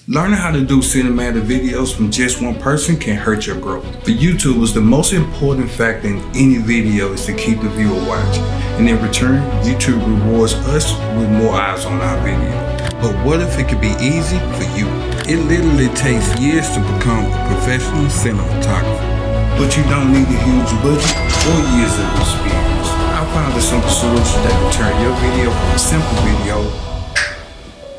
Learning how to do cinematic videos from just one person can hurt your growth. For YouTubers, the most important factor in any video is to keep the viewer watching, and in return, YouTube rewards us with more eyes on our video. But what if it could be easy for you? It literally takes years to become a professional cinematographer. But you don't need a huge budget or years of experience. I found a simple solution that can turn your video from a simple video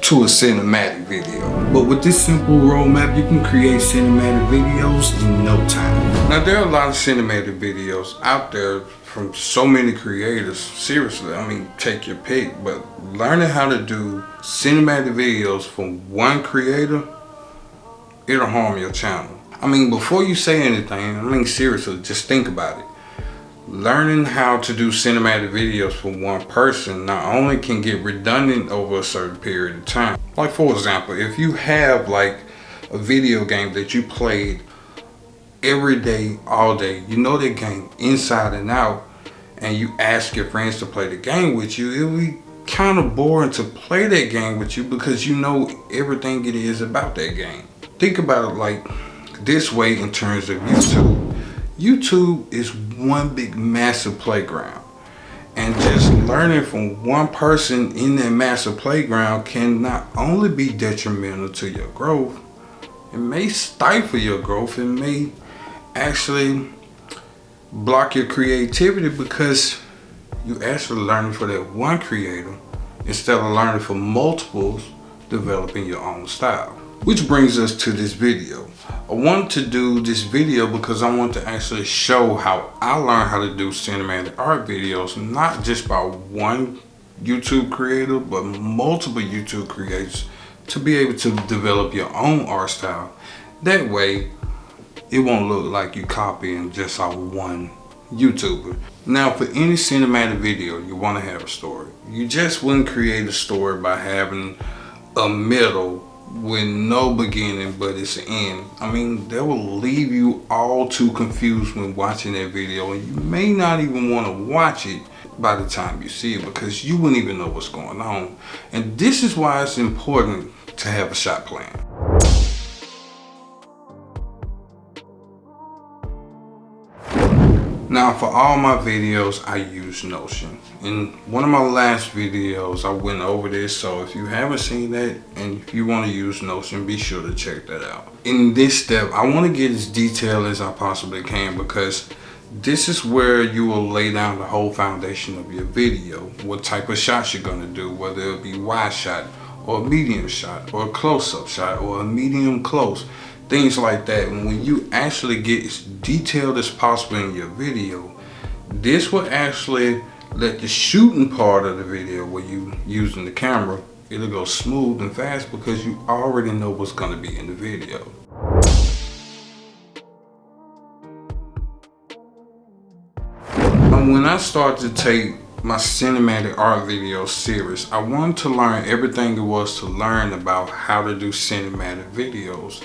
to a cinematic video. But with this simple roadmap, you can create cinematic videos in no time. Now, there are a lot of cinematic videos out there from so many creators. Seriously, I mean, take your pick. But learning how to do cinematic videos from one creator, it'll harm your channel. I mean, before you say anything, I mean, seriously, just think about it. Learning how to do cinematic videos from one person not only can get redundant over a certain period of time. Like, for example, if you have like a video game that you played every day, all day, you know that game inside and out, and you ask your friends to play the game with you, it'll be kind of boring to play that game with you because you know everything it is about that game. Think about it like this way in terms of YouTube. YouTube is one big massive playground, and just learning from one person in that massive playground can not only be detrimental to your growth, it may stifle your growth, it may actually block your creativity because you actually learning for that one creator instead of learning from multiples, developing your own style. Which brings us to this video. I wanted to do this video because I want to actually show how I learned how to do cinematic art videos, not just by one YouTube creator, but multiple YouTube creators, to be able to develop your own art style. That way, it won't look like you copying just off one YouTuber. Now, for any cinematic video, you want to have a story. You just wouldn't create a story by having a middle with no beginning but it's an end. I mean, that will leave you all too confused when watching that video, and you may not even want to watch it by the time you see it because you wouldn't even know what's going on. And this is why it's important to have a shot plan. Now, for all my videos, I use Notion. In one of my last videos, I went over this, so if you haven't seen that and if you want to use Notion, be sure to check that out. In this step, I want to get as detailed as I possibly can because this is where you will lay down the whole foundation of your video. What type of shots you're going to do, whether it be wide shot or a medium shot or a close-up shot or a medium close. Things like that. And when you actually get as detailed as possible in your video, this will actually let the shooting part of the video where you using the camera, it'll go smooth and fast because you already know what's going to be in the video. And when I started to take my cinematic art videos serious, I wanted to learn everything there was to learn about how to do cinematic videos.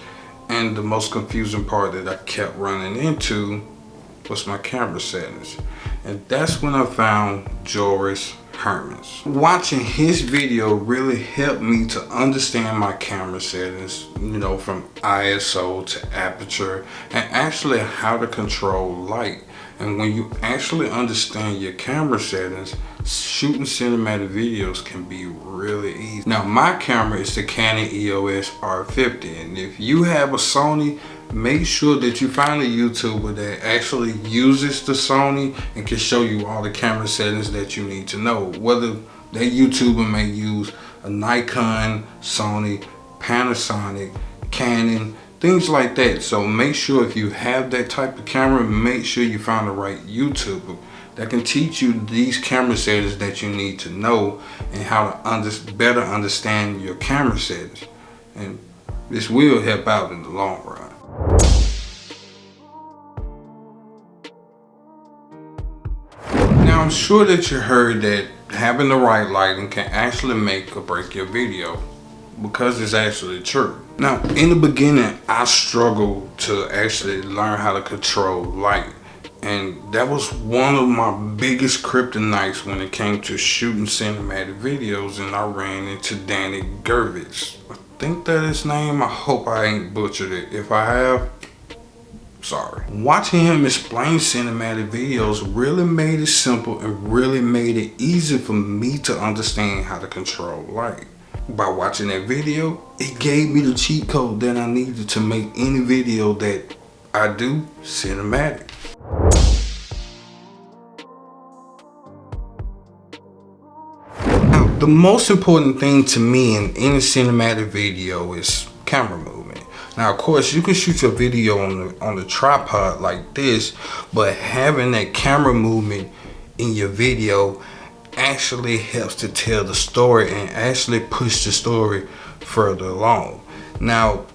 And the most confusing part that I kept running into was my camera settings. And that's when I found Joris Hermans. Watching his video really helped me to understand my camera settings, you know, from ISO to aperture, and actually how to control light. And when you actually understand your camera settings, shooting cinematic videos can be really easy. Now, my camera is the Canon EOS R50, and if you have a Sony, make sure that you find a YouTuber that actually uses the Sony and can show you all the camera settings that you need to know. Whether that YouTuber may use a Nikon, Sony, Panasonic, Canon, things like that. So make sure if you have that type of camera, make sure you find the right YouTuber that can teach you these camera settings that you need to know and how to better understand your camera settings. And this will help out in the long run. Now, I'm sure that you heard that having the right lighting can actually make or break your video, because it's actually true. Now, in the beginning, I struggled to actually learn how to control light. And that was one of my biggest kryptonites when it came to shooting cinematic videos, and I ran into Danny Gervitz. I think that his name. I hope I ain't butchered it. If I have, sorry. Watching him explain cinematic videos really made it simple and really made it easy for me to understand how to control light. By watching that video, it gave me the cheat code that I needed to make any video that I do cinematic. Now, the most important thing to me in any cinematic video is camera movement. Now, of course, you can shoot your video on the tripod like this, but having that camera movement in your video actually helps to tell the story and actually push the story further along. Now,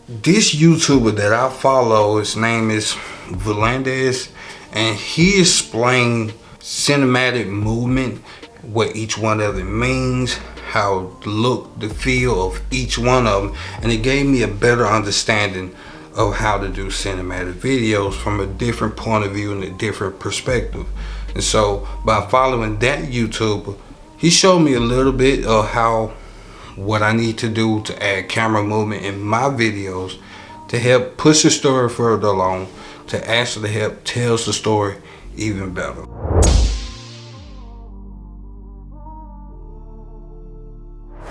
this YouTuber that I follow, his name is Pencilz, and he explained cinematic movement, what each one of them means, how the look, the feel of each one of them, and it gave me a better understanding of how to do cinematic videos from a different point of view and a different perspective. And so by following that YouTuber, he showed me a little bit of what I need to do to add camera movement in my videos to help push the story further along, to actually help tell the story even better.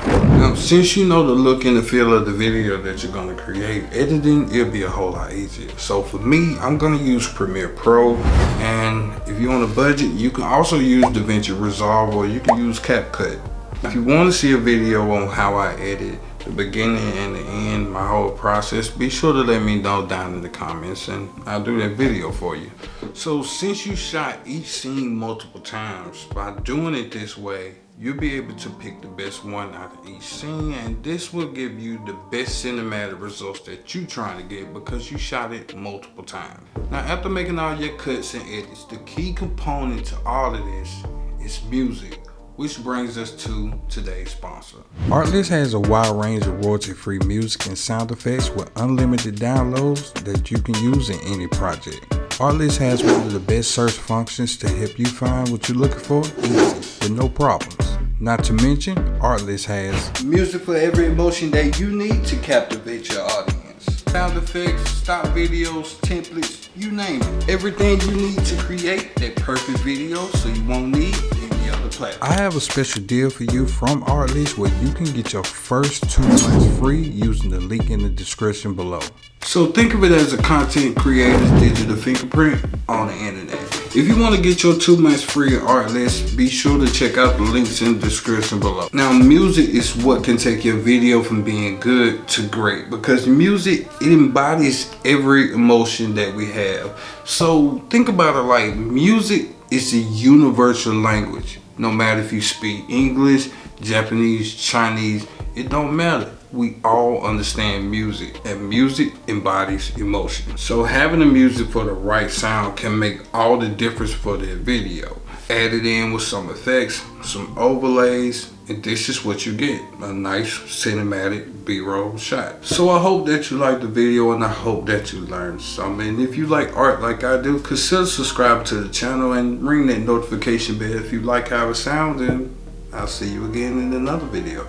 Now, since you know the look and the feel of the video that you're going to create, editing, it'll be a whole lot easier. So for me, I'm going to use Premiere Pro, and if you're on a budget, you can also use DaVinci Resolve, or you can use CapCut. If you want to see a video on how I edit the beginning and the end, my whole process, be sure to let me know down in the comments and I'll do that video for you. So since you shot each scene multiple times, by doing it this way, you'll be able to pick the best one out of each scene, and this will give you the best cinematic results that you're trying to get because you shot it multiple times. Now, after making all your cuts and edits, the key component to all of this is music, which brings us to today's sponsor. Artlist has a wide range of royalty-free music and sound effects with unlimited downloads that you can use in any project. Artlist has one of the best search functions to help you find what you're looking for easy with no problems. Not to mention, Artlist has music for every emotion that you need to captivate your audience. Sound effects, stock videos, templates, you name it. Everything you need to create that perfect video so you won't need any other platform. I have a special deal for you from Artlist where you can get your first 2 months free using the link in the description below. So think of it as a content creator's digital fingerprint on the internet. If you want to get your 2 months free at Artlist, be sure to check out the links in the description below. Now, music is what can take your video from being good to great, because music, it embodies every emotion that we have. So think about it like music is a universal language. No matter if you speak English, Japanese, Chinese, it don't matter. We all understand music, and music embodies emotion. So having the music for the right sound can make all the difference for the video. Add it in with some effects, some overlays, and this is what you get, a nice cinematic B-roll shot. So I hope that you liked the video, and I hope that you learned something. And if you like art like I do, consider subscribing to the channel and ring that notification bell if you like how it sounds, and I'll see you again in another video.